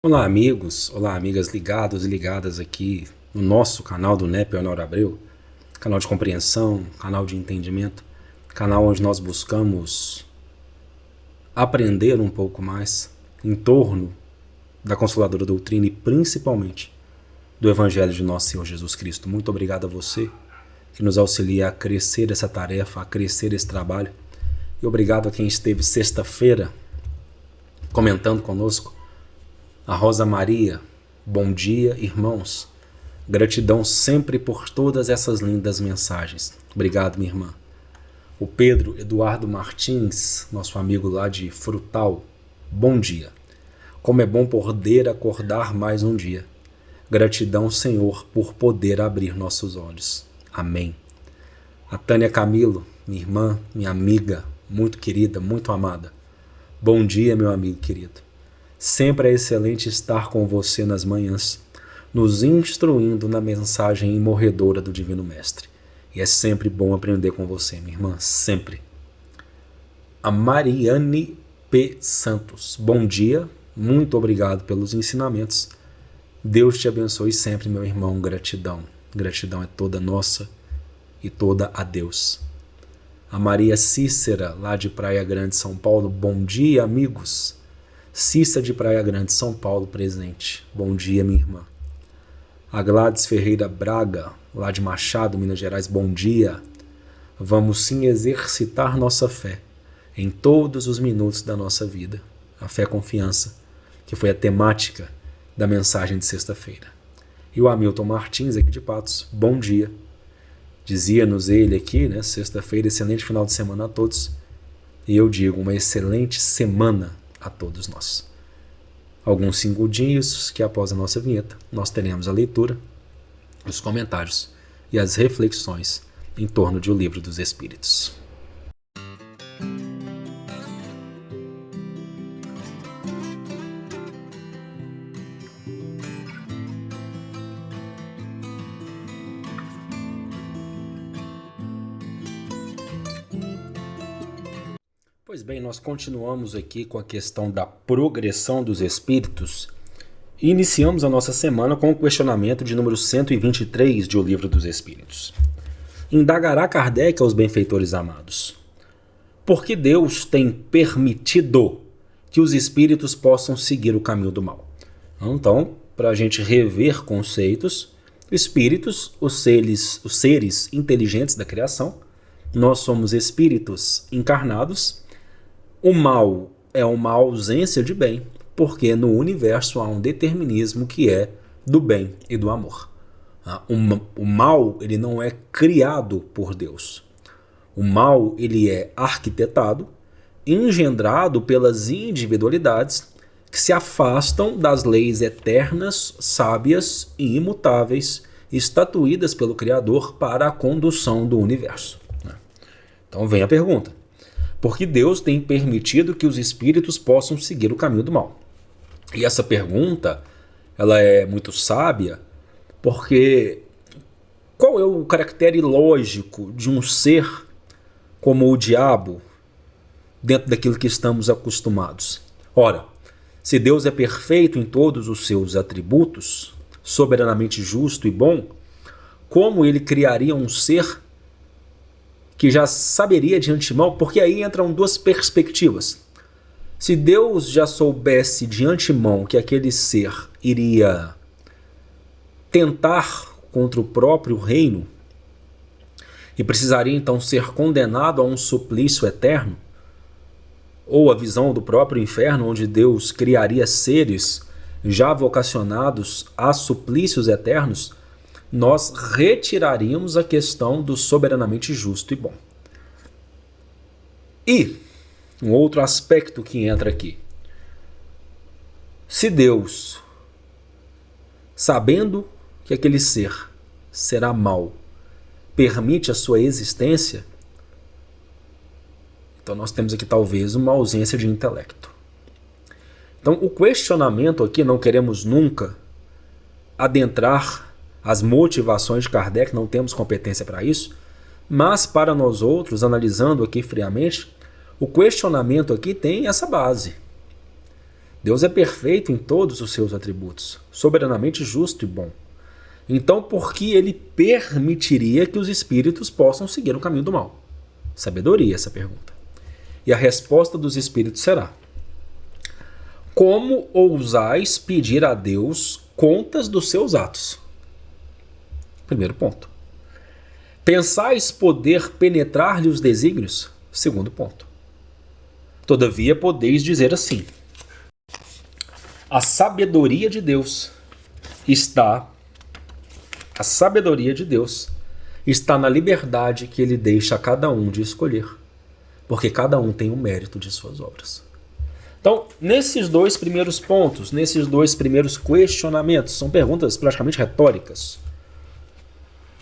Olá, amigos, olá, amigas ligados e ligadas aqui no nosso canal do NEP Honor Abreu, canal de compreensão, canal de entendimento, canal onde nós buscamos aprender um pouco mais em torno da Consoladora Doutrina e principalmente do Evangelho de nosso Senhor Jesus Cristo. Muito obrigado a você que nos auxilia a crescer essa tarefa, a crescer esse trabalho. E obrigado a quem esteve sexta-feira comentando conosco. A Rosa Maria, bom dia, irmãos. Gratidão sempre por todas essas lindas mensagens. Obrigado, minha irmã. O Pedro Eduardo Martins, nosso amigo lá de Frutal, bom dia. Como é bom poder acordar mais um dia. Gratidão, Senhor, por poder abrir nossos olhos. Amém. A Tânia Camilo, minha irmã, minha amiga, muito querida, muito amada. Bom dia, meu amigo querido. Sempre é excelente estar com você nas manhãs, nos instruindo na mensagem imorredora do Divino Mestre. E é sempre bom aprender com você, minha irmã, sempre. A Mariane P. Santos, bom dia, muito obrigado pelos ensinamentos. Deus te abençoe sempre, meu irmão, gratidão. Gratidão é toda nossa e toda a Deus. A Maria Cícera, lá de Praia Grande, São Paulo, bom dia, amigos. Cissa de Praia Grande, São Paulo, presente. Bom dia, minha irmã. A Gladys Ferreira Braga, lá de Machado, Minas Gerais, bom dia. Vamos sim exercitar nossa fé em todos os minutos da nossa vida. A fé e confiança, que foi a temática da mensagem de sexta-feira. E o Hamilton Martins, aqui de Patos, bom dia. Dizia-nos ele aqui, né, sexta-feira, excelente final de semana a todos. E eu digo, uma excelente semana a todos nós. Alguns segundinhos que após a nossa vinheta nós teremos a leitura, os comentários e as reflexões em torno de O Livro dos Espíritos. Pois bem, nós continuamos aqui com a questão da progressão dos espíritos e iniciamos a nossa semana com o questionamento de número 123 de O Livro dos Espíritos. Indagará Kardec aos benfeitores amados: por que Deus tem permitido que os espíritos possam seguir o caminho do mal? Então, para a gente rever conceitos, espíritos, os seres inteligentes da criação, nós somos espíritos encarnados. O mal é uma ausência de bem, porque no universo há um determinismo que é do bem e do amor. O mal ele não é criado por Deus. O mal ele é arquitetado, engendrado pelas individualidades que se afastam das leis eternas, sábias e imutáveis, estatuídas pelo Criador para a condução do universo. Então vem a pergunta: por que Deus tem permitido que os espíritos possam seguir o caminho do mal? E essa pergunta, ela é muito sábia, porque qual é o caractere lógico de um ser como o diabo dentro daquilo que estamos acostumados? Ora, se Deus é perfeito em todos os seus atributos, soberanamente justo e bom, como ele criaria um ser que já saberia de antemão? Porque aí entram duas perspectivas. Se Deus já soubesse de antemão que aquele ser iria tentar contra o próprio reino e precisaria então ser condenado a um suplício eterno, ou a visão do próprio inferno, onde Deus criaria seres já vocacionados a suplícios eternos, nós retiraríamos a questão do soberanamente justo e bom. E um outro aspecto que entra aqui: se Deus, sabendo que aquele ser será mau, permite a sua existência, então nós temos aqui talvez uma ausência de intelecto. Então o questionamento aqui, não queremos nunca adentrar as motivações de Kardec, não temos competência para isso, mas para nós outros, analisando aqui friamente, o questionamento aqui tem essa base. Deus é perfeito em todos os seus atributos, soberanamente justo e bom. Então, por que ele permitiria que os espíritos possam seguir o caminho do mal? Sabedoria, essa pergunta. E a resposta dos espíritos será: como ousais pedir a Deus contas dos seus atos? Primeiro ponto. Pensais poder penetrar-lhe os desígnios? Segundo ponto. Todavia podeis dizer assim: a sabedoria de Deus está na liberdade que ele deixa a cada um de escolher, porque cada um tem o mérito de suas obras. Então, nesses dois primeiros pontos, nesses dois primeiros questionamentos, são perguntas praticamente retóricas.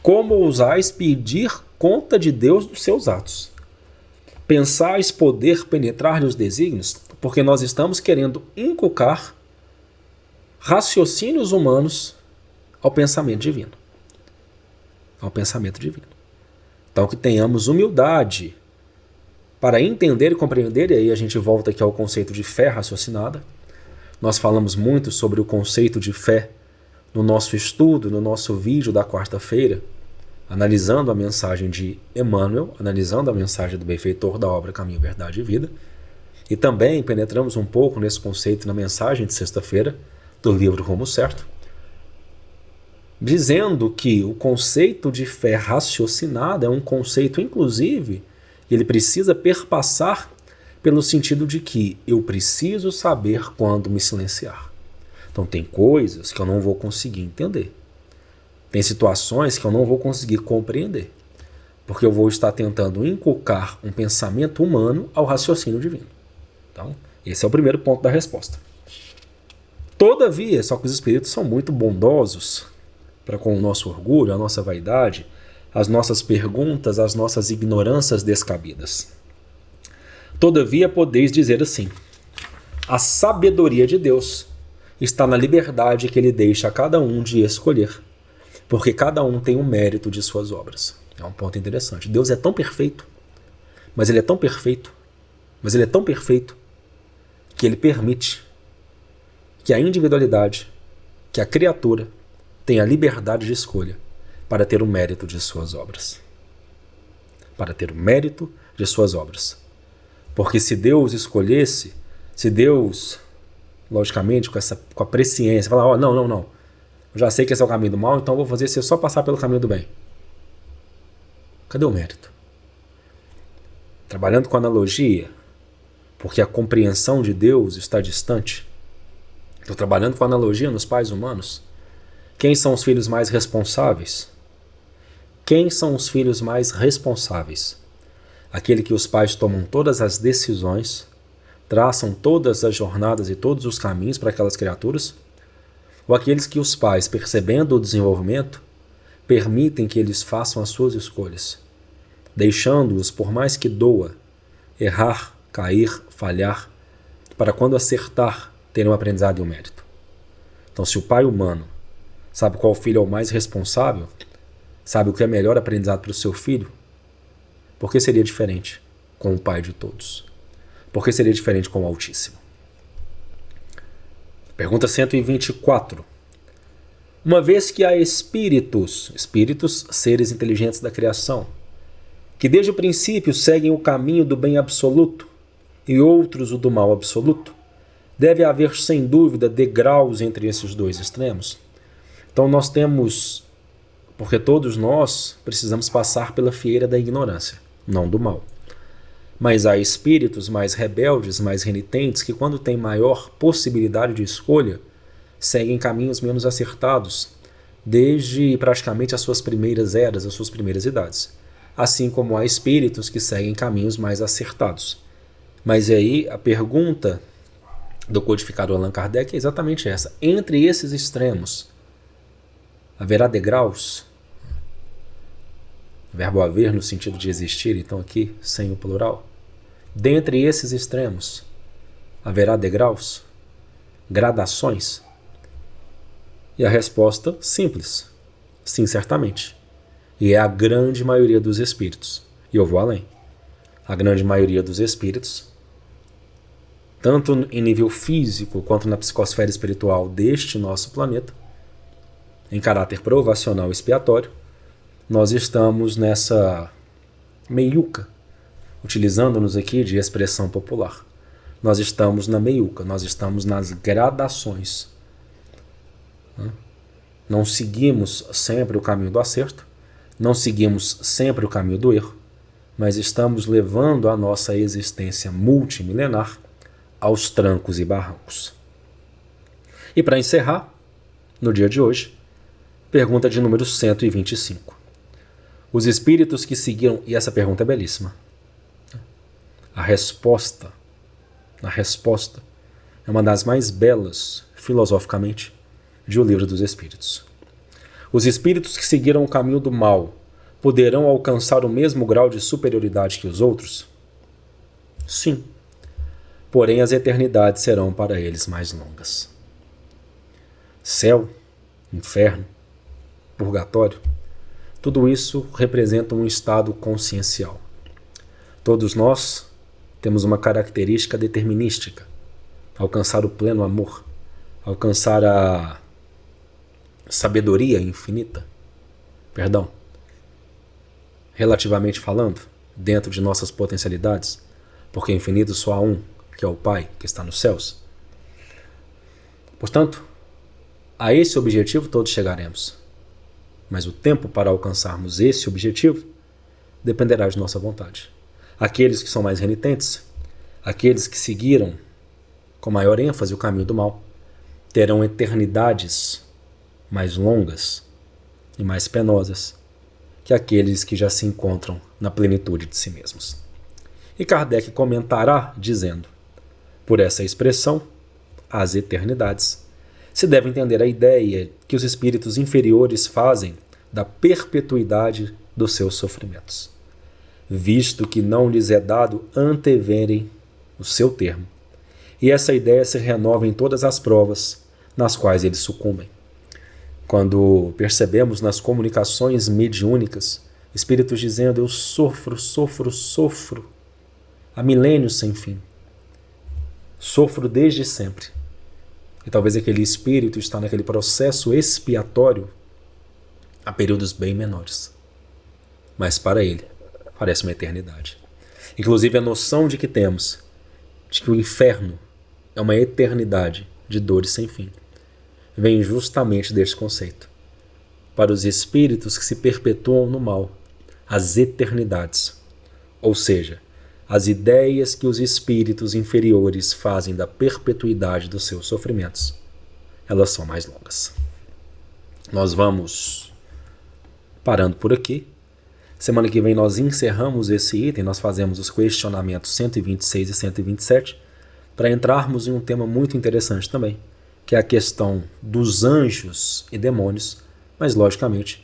Como ousais pedir conta de Deus dos seus atos? Pensais poder penetrar-lhe os desígnios? Porque nós estamos querendo inculcar raciocínios humanos ao pensamento divino. Ao pensamento divino. Então, que tenhamos humildade para entender e compreender, e aí a gente volta aqui ao conceito de fé raciocinada. Nós falamos muito sobre o conceito de fé no nosso estudo, no nosso vídeo da quarta-feira, analisando a mensagem de Emmanuel, analisando a mensagem do benfeitor da obra Caminho, Verdade e Vida, e também penetramos um pouco nesse conceito na mensagem de sexta-feira do livro Rumo Certo, dizendo que o conceito de fé raciocinada é um conceito, inclusive, ele precisa perpassar pelo sentido de que eu preciso saber quando me silenciar. Então tem coisas que eu não vou conseguir entender. Tem situações que eu não vou conseguir compreender, porque eu vou estar tentando inculcar um pensamento humano ao raciocínio divino. Então, esse é o primeiro ponto da resposta. Todavia, só que os espíritos são muito bondosos para com o nosso orgulho, a nossa vaidade, as nossas perguntas, as nossas ignorâncias descabidas. Todavia, podeis dizer assim: a sabedoria de Deus está na liberdade que ele deixa a cada um de escolher, porque cada um tem o mérito de suas obras. É um ponto interessante. Deus é tão perfeito, mas ele é tão perfeito, que ele permite que a individualidade, que a criatura tenha a liberdade de escolha para ter o mérito de suas obras. Para ter o mérito de suas obras. Porque se Deus escolhesse, se Deus, logicamente, com a presciência, falar, ó, não, eu já sei que esse é o caminho do mal, então eu vou fazer você só passar pelo caminho do bem. Cadê o mérito? Trabalhando com analogia, porque a compreensão de Deus está distante. Estou trabalhando com analogia nos pais humanos. Quem são os filhos mais responsáveis? Quem são os filhos mais responsáveis? Aquele que os pais tomam todas as decisões, traçam todas as jornadas e todos os caminhos para aquelas criaturas? Ou aqueles que os pais, percebendo o desenvolvimento, permitem que eles façam as suas escolhas, deixando-os, por mais que doa, errar, cair, falhar, para quando acertar, terem um aprendizado e um mérito. Então, se o pai humano sabe qual filho é o mais responsável, sabe o que é melhor aprendizado para o seu filho, por que seria diferente com o pai de todos? Por que seria diferente com o Altíssimo? Pergunta 124. Uma vez que há espíritos, seres inteligentes da criação, que desde o princípio seguem o caminho do bem absoluto e outros o do mal absoluto, deve haver, sem dúvida, degraus entre esses dois extremos. Então nós temos, porque todos nós precisamos passar pela fieira da ignorância, não do mal. Mas há espíritos mais rebeldes, mais renitentes, que quando têm maior possibilidade de escolha, seguem caminhos menos acertados, desde praticamente as suas primeiras eras, as suas primeiras idades. Assim como há espíritos que seguem caminhos mais acertados. Mas aí a pergunta do codificador Allan Kardec é exatamente essa. Entre esses extremos, haverá degraus? Verbo haver no sentido de existir, então aqui sem o plural. Dentre esses extremos, haverá degraus? Gradações? E a resposta simples. Sim, certamente. E é a grande maioria dos espíritos. E eu vou além. A grande maioria dos espíritos tanto em nível físico quanto na psicosfera espiritual deste nosso planeta, em caráter provacional e expiatório, nós estamos nessa meiuca, utilizando-nos aqui de expressão popular. Nós estamos na meiuca, nós estamos nas gradações. Não seguimos sempre o caminho do acerto, não seguimos sempre o caminho do erro, mas estamos levando a nossa existência multimilenar aos trancos e barrancos. E para encerrar, no dia de hoje, pergunta de número 125. Os espíritos que seguiram, e essa pergunta é belíssima, a resposta é uma das mais belas, filosoficamente, de O Livro dos Espíritos. Os espíritos que seguiram o caminho do mal poderão alcançar o mesmo grau de superioridade que os outros? Sim. Porém, as eternidades serão para eles mais longas. Céu, inferno, purgatório, tudo isso representa um estado consciencial. Todos nós temos uma característica determinística: alcançar o pleno amor, alcançar a sabedoria infinita. Relativamente falando, dentro de nossas potencialidades, porque infinito só há um, que é o Pai, que está nos céus. Portanto, a esse objetivo todos chegaremos. Mas o tempo para alcançarmos esse objetivo dependerá de nossa vontade. Aqueles que são mais renitentes, aqueles que seguiram com maior ênfase o caminho do mal, terão eternidades mais longas e mais penosas que aqueles que já se encontram na plenitude de si mesmos. E Kardec comentará dizendo: por essa expressão, as eternidades, se deve entender a ideia que os espíritos inferiores fazem da perpetuidade dos seus sofrimentos, visto que não lhes é dado anteverem o seu termo, e essa ideia se renova em todas as provas nas quais eles sucumbem. Quando percebemos nas comunicações mediúnicas espíritos dizendo: eu sofro, há milênios sem fim, sofro desde sempre, e talvez aquele espírito está naquele processo expiatório há períodos bem menores, mas para ele parece uma eternidade. Inclusive a noção de que temos de que o inferno é uma eternidade de dores sem fim vem justamente deste conceito. Para os espíritos que se perpetuam no mal, as eternidades, ou seja, as ideias que os espíritos inferiores fazem da perpetuidade dos seus sofrimentos, elas são mais longas. Nós vamos parando por aqui. Semana que vem nós encerramos esse item, nós fazemos os questionamentos 126 e 127, para entrarmos em um tema muito interessante também, que é a questão dos anjos e demônios, mas logicamente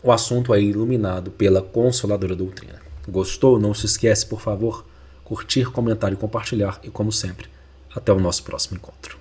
o assunto é iluminado pela Consoladora Doutrina. Gostou? Não se esquece, por favor, curtir, comentar e compartilhar, e como sempre, até o nosso próximo encontro.